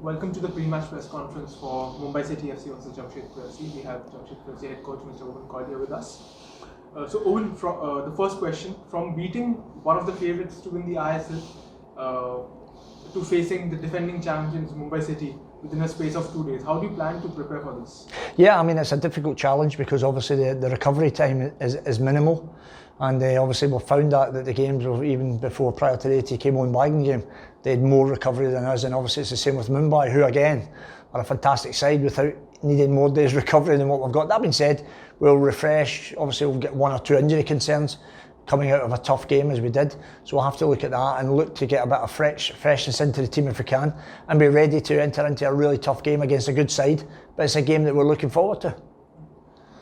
Welcome to the pre-match press conference for Mumbai City FC versus Jamshepur FC. We have Jamshepur FC head coach Mr. Owen Coyle here with us. So Owen, the first question, from beating one of the favourites to win the ISL to facing the defending champions Mumbai City within a space of 2 days, how do you plan to prepare for this? Yeah, I mean, it's a difficult challenge because obviously the recovery time is minimal, and obviously we've found that the games, even before prior to the 80k Mumbai game, they had more recovery than us, and obviously it's the same with Mumbai, who again are a fantastic side without needing more days recovery than what we've got. That being said, we'll refresh. Obviously we'll get one or two injury concerns coming out of a tough game as we did, so we'll have to look at that and look to get a bit of freshness into the team if we can, and be ready to enter into a really tough game against a good side. But it's a game that we're looking forward to.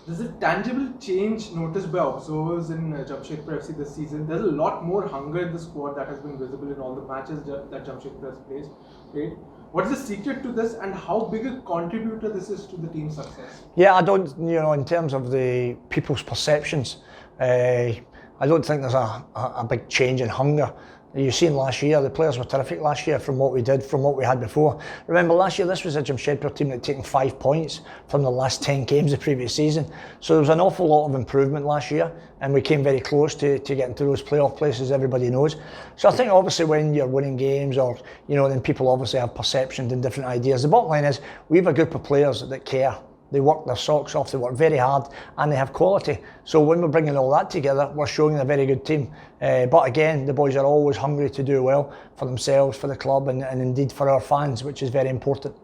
There's a tangible change noticed by observers in Jamshepur FC this season. There's a lot more hunger in the squad that has been visible in all the matches that Jamshepur has played. What is the secret to this, and how big a contributor this is to the team's success? Yeah, I don't, in terms of the people's perceptions, I don't think there's a big change in hunger. You've seen last year, the players were terrific last year from what we did, from what we had before. Remember last year, this was a Jamshepur team that had taken 5 points from the last 10 games the previous season. So there was an awful lot of improvement last year, and we came very close to getting to those playoff places, everybody knows. So I think obviously when you're winning games, or then people obviously have perceptions and different ideas. The bottom line is, we have a group of players that care. They work their socks off, they work very hard, and they have quality. So when we're bringing all that together, we're showing a very good team. But again, the boys are always hungry to do well for themselves, for the club, and indeed for our fans, which is very important.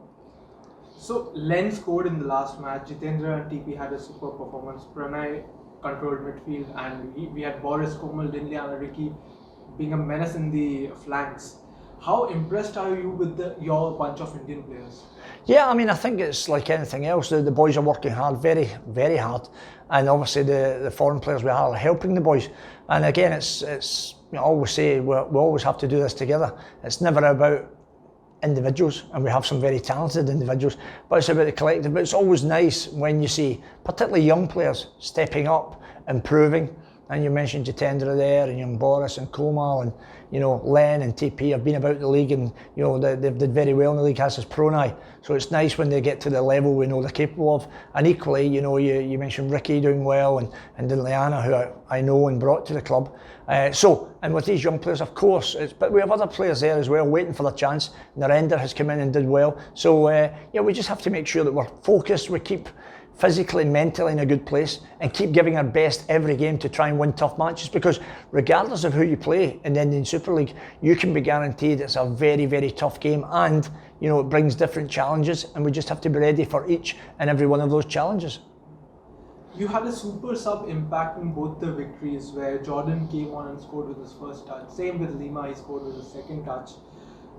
So Len scored in the last match, Jitendra and TP had a super performance, Pranay controlled midfield, and we had Boris, Komal, Dinley and Ricky being a menace in the flanks. How impressed are you with your bunch of Indian players? Yeah, I mean, I think it's like anything else. The boys are working hard, very, very hard, and obviously the foreign players we are helping the boys. And again, it's I always say we always have to do this together. It's never about individuals, and we have some very talented individuals, but it's about the collective. But it's always nice when you see particularly young players stepping up, improving. And you mentioned Jitendra there, and young Boris and Komal, and Len and TP have been about the league, and they've did very well in the league, as is Pranay. So it's nice when they get to the level we know they're capable of. And equally, you mentioned Ricky doing well, and Dinliana, who I know and brought to the club. And with these young players, of course, but we have other players there as well waiting for their chance. Narendra has come in and did well. So we just have to make sure that we're focused, we keep physically, mentally in a good place, and keep giving our best every game to try and win tough matches, because regardless of who you play in the Indian Super League, you can be guaranteed it's a very, very tough game, and it brings different challenges, and we just have to be ready for each and every one of those challenges. You had a super sub impact in both the victories, where Jordan came on and scored with his first touch. Same with Lima, he scored with his second touch.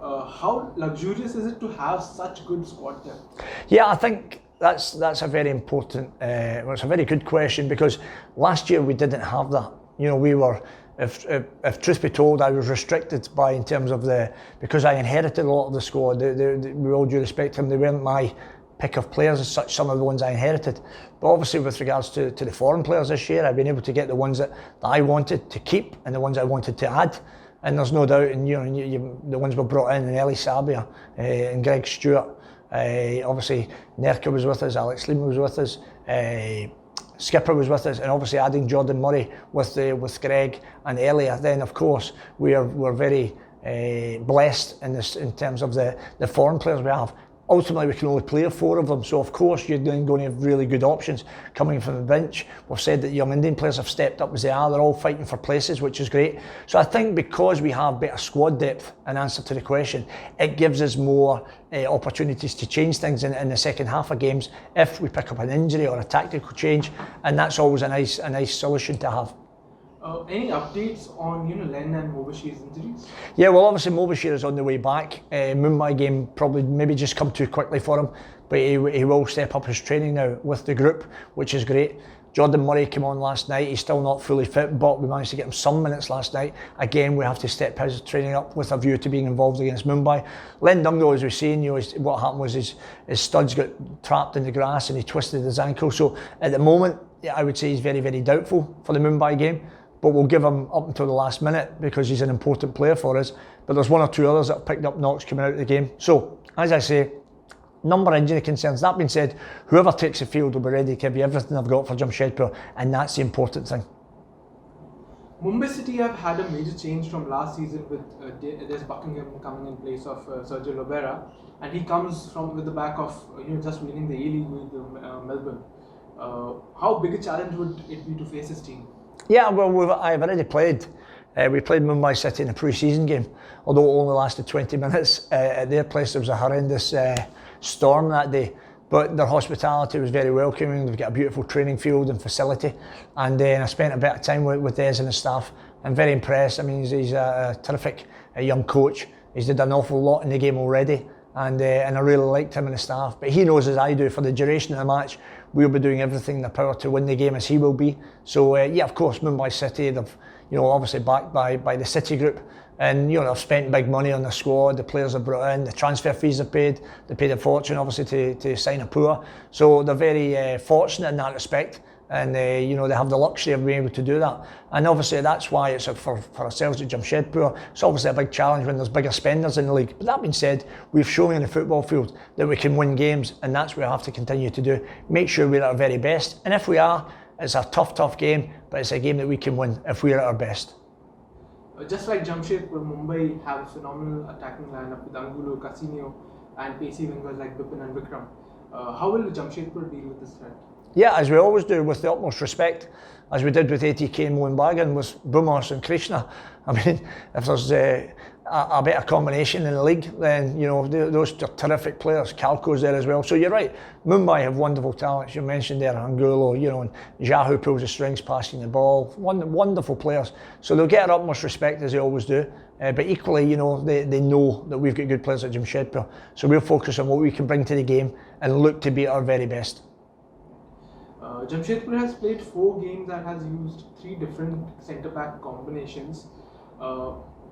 How luxurious is it to have such good squad depth? Yeah, I think that's a very important, it's a very good question, because last year we didn't have that. We were, if truth be told, I was restricted in terms of because I inherited a lot of the squad. With all due respect to them, they weren't my pick of players as such, some of the ones I inherited. But obviously with regards to the foreign players this year, I've been able to get the ones that I wanted to keep and the ones I wanted to add. And there's no doubt, and the ones we brought in, Eli Sabia and Greg Stewart. Obviously Nerka was with us, Alex Lima was with us, Skipper was with us, and obviously adding Jordan Murray with Greg and Elia. Then of course we're very blessed in terms of the foreign players we have. Ultimately, we can only play 4 of them, so of course you're then going to have really good options coming from the bench. We've said that young Indian players have stepped up as they are. They're all fighting for places, which is great. So I think because we have better squad depth, in answer to the question, it gives us more opportunities to change things in the second half of games if we pick up an injury or a tactical change, and that's always a nice solution to have. Any updates on Len and Mobashir's injuries? Yeah, well, obviously Mobashir is on the way back. Mumbai game probably maybe just come too quickly for him, but he will step up his training now with the group, which is great. Jordan Murray came on last night. He's still not fully fit, but we managed to get him some minutes last night. Again, we have to step his training up with a view to being involved against Mumbai. Len Dungo, as we've seen, what happened was his studs got trapped in the grass and he twisted his ankle. So at the moment, I would say he's very, very doubtful for the Mumbai game. but we'll give him up until the last minute because he's an important player for us. But there's one or two others that have picked up knocks coming out of the game. So, as I say, number of injury concerns. That being said, whoever takes the field will be ready to give you everything I've got for Jamshepur, and that's the important thing. Mumbai City have had a major change from last season with Des Buckingham coming in place of Sergio Lobera, and he comes from with the back of just winning the A-League with Melbourne. How big a challenge would it be to face his team? Yeah, well, I've already played. We played Mumbai City in a pre-season game, although it only lasted 20 minutes. At their place there was a horrendous storm that day, but their hospitality was very welcoming. They've got a beautiful training field and facility, and I spent a bit of time with Des and his staff. I'm very impressed. I mean, he's a terrific young coach. He's did an awful lot in the game already, and I really liked him and his staff. But he knows, as I do, for the duration of the match, we'll be doing everything in their power to win the game, as he will be. So yeah, of course, Mumbai City, they've obviously backed by the City Group, and they've spent big money on the squad. The players have brought in, the transfer fees have paid. They paid a fortune, obviously, to sign a poor. So they're very fortunate in that respect, and they have the luxury of being able to do that. And obviously that's why it's for ourselves at Jamshepur. It's obviously a big challenge when there's bigger spenders in the league. But that being said, we've shown in the football field that we can win games, and that's what we have to continue to do. Make sure we're at our very best, and if we are, it's a tough game, but it's a game that we can win if we're at our best. Just like Jamshepur, Mumbai have a phenomenal attacking lineup with Angulo, Casinio, and pacey wingers like Bipin and Vikram. How will Jamshepur deal with this threat? Yeah, as we always do, with the utmost respect, as we did with ATK and Mohanbagan, with Bumos and Krishna. I mean, if there's a better combination in the league, then those are terrific players. Calco's there as well. So you're right, Mumbai have wonderful talents. You mentioned there Angulo, and Jahu pulls the strings, passing the ball. Wonderful players. So they'll get our utmost respect, as they always do. But equally, they know that we've got good players at Jamshepur. So we'll focus on what we can bring to the game and look to be at our very best. Jamshepur has played 4 games and has used 3 different centre-back combinations.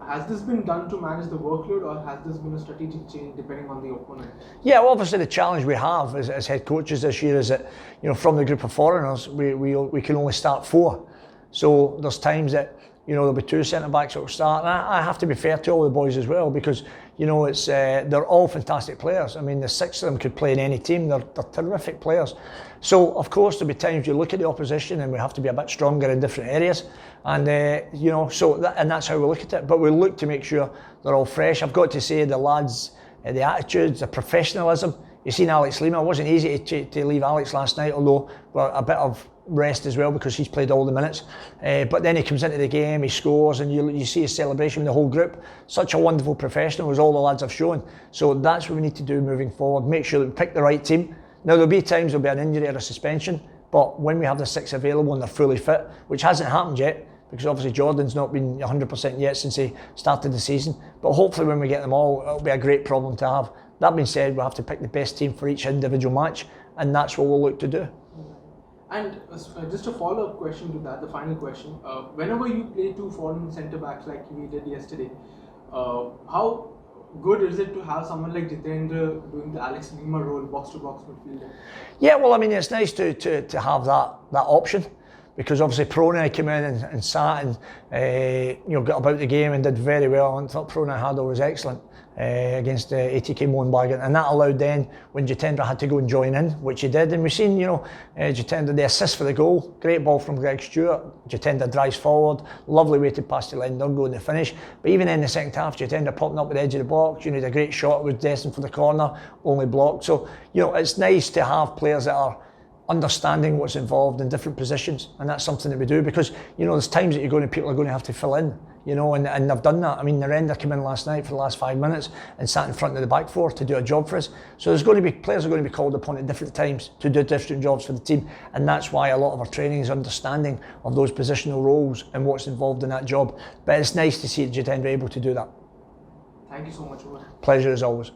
Has this been done to manage the workload, or has this been a strategic change depending on the opponent? Yeah, well, obviously the challenge we have as head coaches this year is that from the group of foreigners we can only start 4. So there's times that there'll be 2 centre-backs that will start, and I have to be fair to all the boys as well, because it's they're all fantastic players. I mean, the 6 of them could play in any team. They're terrific players. So of course there'll be times you look at the opposition and we have to be a bit stronger in different areas, and and that's how we look at it. But we look to make sure they're all fresh. I've got to say, the lads, the attitudes, the professionalism. You've seen Alex Lima. It wasn't easy to leave Alex last night, although a bit of rest as well because he's played all the minutes. But then he comes into the game, he scores, and you see his celebration with the whole group. Such a wonderful professional, as all the lads have shown. So that's what we need to do moving forward. Make sure that we pick the right team. Now there'll be times there'll be an injury or a suspension, but when we have the 6 available and they're fully fit, which hasn't happened yet, because obviously Jordan's not been 100% yet since he started the season, but hopefully when we get them all, it'll be a great problem to have. That being said, we'll have to pick the best team for each individual match, and that's what we'll look to do. And just a follow-up question to that, the final question. Whenever you play 2 foreign centre-backs like we did yesterday, how good is it to have someone like Jitendra doing the Alex Lima role, box-to-box midfielder? Yeah, well, I mean, it's nice to have that option, because obviously Pronay came in and sat and got about the game and did very well. I thought Pronay Hado was excellent against ATK Mohanbagan, and that allowed then when Jitendra had to go and join in, which he did. And we've seen Jitendra, the assist for the goal, great ball from Greg Stewart. Jitendra drives forward, lovely way to pass to Lendungo in the finish. But even in the second half, Jitendra popping up at the edge of the box, did a great shot, was destined for the corner, only blocked. So it's nice to have players that are understanding what's involved in different positions, and that's something that we do, because there's times that people are going to have to fill in, and they've done that. I mean, Narendra came in last night for the last 5 minutes and sat in front of the back 4 to do a job for us. So there's going to be players are going to be called upon at different times to do different jobs for the team, and that's why a lot of our training is understanding of those positional roles and what's involved in that job. But it's nice to see Jitendra able to do that. Thank you so much, Owen. Pleasure as always.